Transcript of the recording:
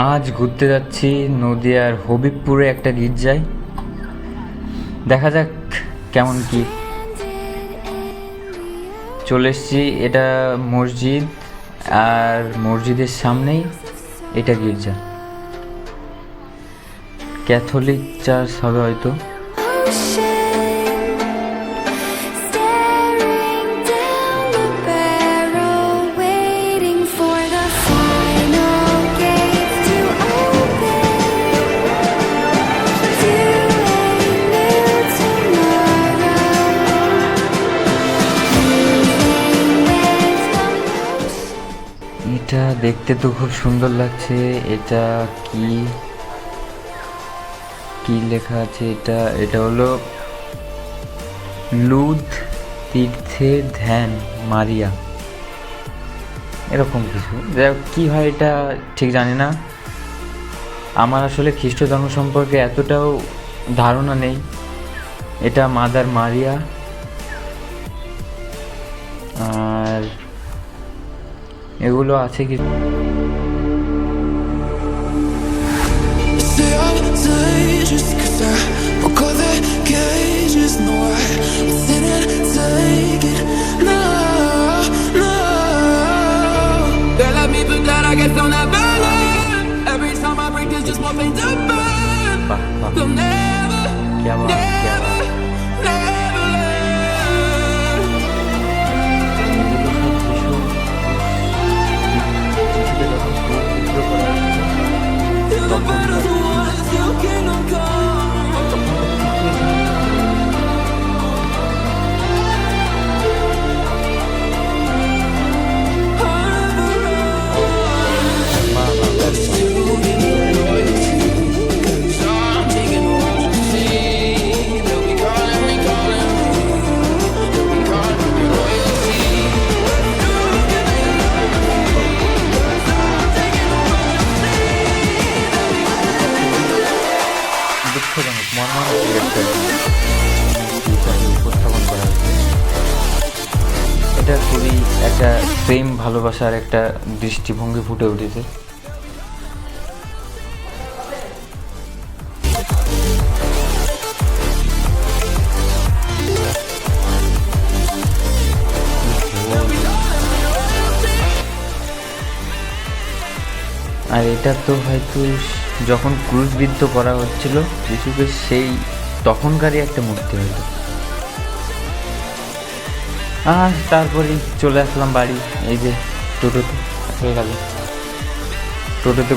আজ ঘুরতে যাচ্ছি নদিয়ার হবিবপুরে একটা গির্জায়। দেখা যাক কেমন কি। চলে এসছি, এটা মসজিদ আর মসজিদের সামনেই এটা গির্জা। ক্যাথলিক চার্চ হবে হয়তো। এটা দেখতে তো খুব সুন্দর লাগছে। এটা কি কি লেখা আছে? এটা হলো লুদ তীর্থের ধ্যান মারিয়া, এরকম কিছু। যাই হোক, কী হয় এটা ঠিক জানি না। আমার আসলে খ্রিস্ট ধর্ম সম্পর্কে এতটাও ধারণা নেই। এটা মাদার মারিয়া, আর এগুলো আছে কি দুঃখজনক মর্মান্তিক একটা উপস্থাপন করা হয়েছে। এটা খুবই একটা প্রেম ভালোবাসার একটা দৃষ্টিভঙ্গি ফুটে উঠেছে। আর এটা তো হয়তো যখন ক্রুশবিদ্ধ করা হচ্ছিল যিশুকে, সেই তখনকারই একটা মূর্তি হয়তো। আর তারপরে চলে আসলাম বাড়ি। এই যে টোটোতে হয়ে গেল, টোটোতে